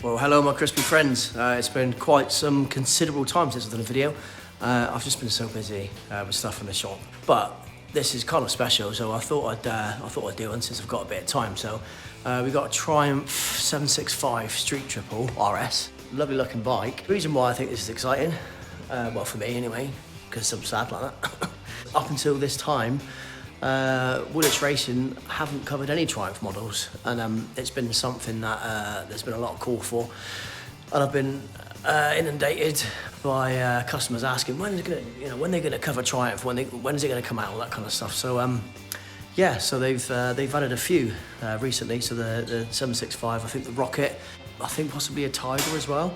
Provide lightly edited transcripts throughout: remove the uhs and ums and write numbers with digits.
Well, hello my crispy friends. It's been quite some considerable time since I've done a video. I've just been so busy with stuff in the shop, but this is kind of special, so I thought I'd do one since I've got a bit of time. So we got a Triumph 765 Street Triple RS, lovely looking bike. The reason why I think this is exciting, well for me anyway, because I'm sad like that. Up until this time, Woolich Racing haven't covered any Triumph models, and it's been something that there's been a lot of call for, and I've been inundated by customers asking when they're gonna cover Triumph, when is it gonna come out, all that kind of stuff. So yeah, so they've added a few recently. So the 765, I think the Rocket, I think possibly a Tiger as well.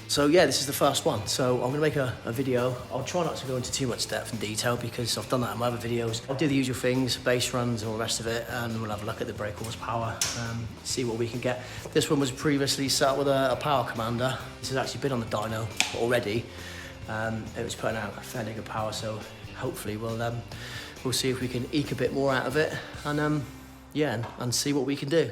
So yeah, this is the first one. So I'm gonna make a video. I'll try not to go into too much depth and detail because I've done that in my other videos. I'll do the usual things, base runs and all the rest of it, and we'll have a look at the brake horsepower, see what we can get. This one was previously set with a power commander. This has actually been on the dyno already. It was putting out a fairly good power, so hopefully we'll see if we can eke a bit more out of it, and yeah, and see what we can do.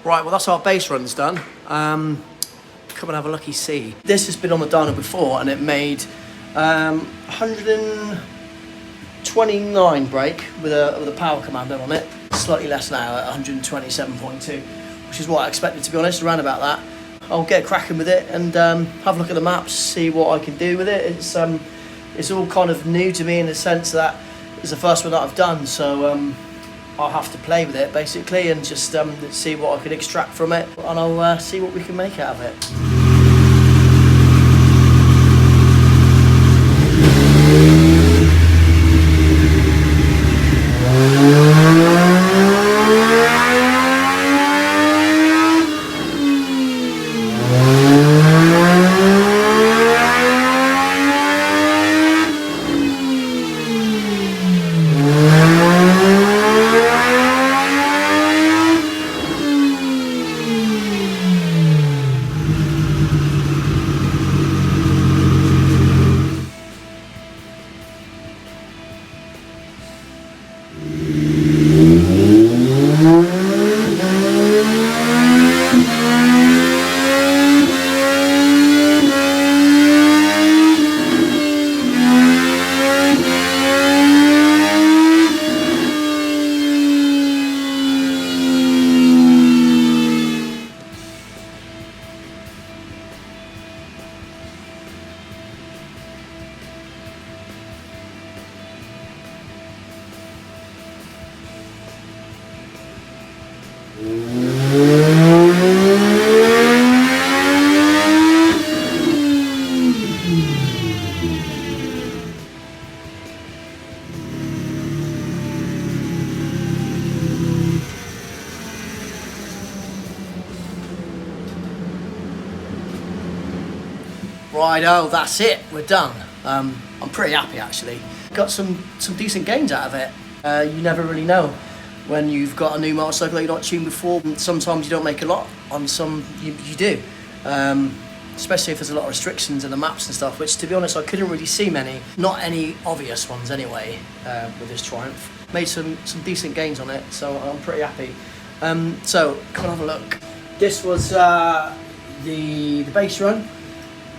Right, well that's our base run's done. Come and have a lucky see. This has been on the dyno before and it made 129 brake with a power commander on it. Slightly less now at 127.2, which is what I expected, to be honest, around about that. I'll get cracking with it and have a look at the maps, see what I can do with it. It's all kind of new to me in the sense that it's the first one that I've done, so I'll have to play with it basically and just see what I can extract from it, and I'll see what we can make out of it. Righto, that's it, we're done. I'm pretty happy actually. Got some decent gains out of it. You never really know when you've got a new motorcycle that you're not tuned before. Sometimes you don't make a lot, on some you do. Especially if there's a lot of restrictions in the maps and stuff, which to be honest I couldn't really see many, not any obvious ones anyway, with this Triumph. Made some decent gains on it, so I'm pretty happy. So come and have a look. This was the base run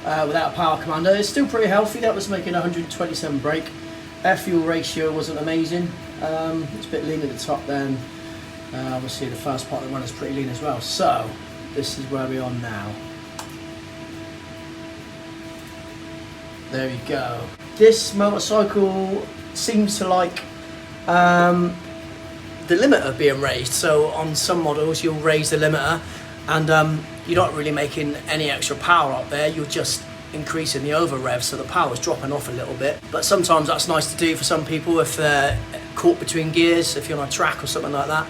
without a power commander. It's still pretty healthy. That was making 127 brake. Air fuel ratio wasn't amazing. It's a bit lean at the top then. Obviously the first part of the run is pretty lean as well. So this is where we are now. There you go. This motorcycle seems to like the limiter being raised. So on some models you'll raise the limiter and you're not really making any extra power up there, you're just increasing the over rev, so the power's dropping off a little bit. But sometimes that's nice to do for some people if they're caught between gears, if you're on a track or something like that.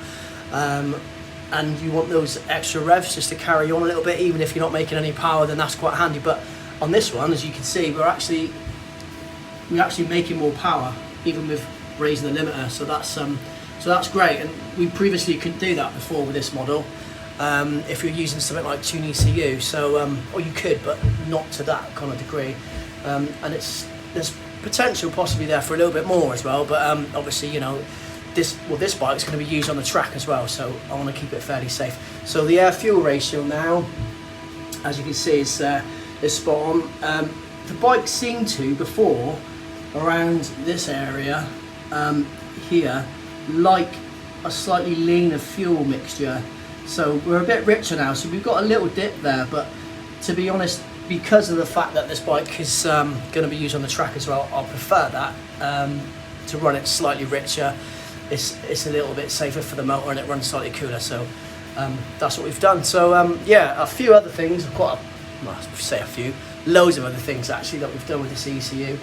And you want those extra revs just to carry on a little bit, even if you're not making any power, then that's quite handy. But on this one, as you can see, we're actually making more power, even with raising the limiter. So that's great. And we previously couldn't do that before with this model. If you're using something like Tune ECU, so or you could, but not to that kind of degree. And there's potential possibly there for a little bit more as well. But obviously, you know, this bike's going to be used on the track as well, so I want to keep it fairly safe. So the air fuel ratio now, as you can see, is spot on. The bike seemed to before around this area here like a slightly leaner fuel mixture. So we're a bit richer now, so we've got a little dip there, but to be honest, because of the fact that this bike is going to be used on the track as well, I'll prefer that, to run it slightly richer. It's a little bit safer for the motor and it runs slightly cooler, so that's what we've done. So yeah, a few other things, loads of other things actually that we've done with this ECU.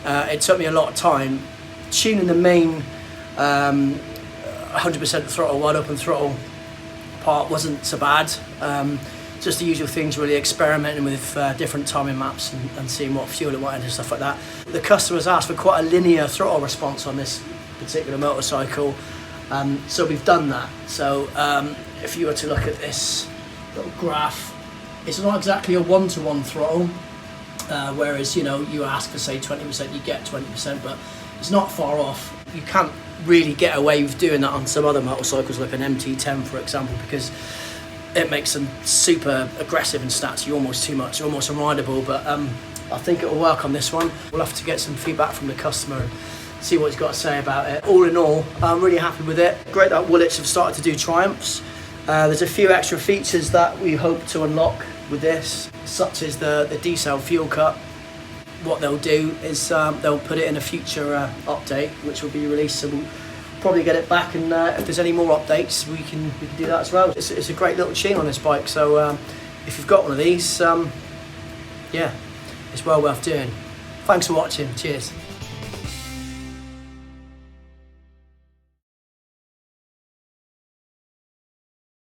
It took me a lot of time. Tuning the main 100% throttle, wide open throttle part wasn't so bad. Just the usual things, really experimenting with different timing maps and seeing what fuel it wanted and stuff like that. The customers asked for quite a linear throttle response on this particular motorcycle, so we've done that. So if you were to look at this little graph, it's not exactly a one-to-one throttle, whereas, you know, you ask for say 20%, you get 20%, but it's not far off. You can't really get away with doing that on some other motorcycles like an MT10 for example, because it makes them super aggressive and stats you almost too much, almost unrideable. But I think it will work on this one. We'll have to get some feedback from the customer and see what he's got to say about it. All in all, I'm really happy with it. Great that Woolich have started to do Triumphs. There's a few extra features that we hope to unlock with this, such as the D-cell fuel cut. What they'll do is they'll put it in a future update, which will be released, so we'll probably get it back, and if there's any more updates, we can do that as well. It's a great little tune on this bike, so if you've got one of these, yeah, it's well worth doing. Thanks for watching, cheers.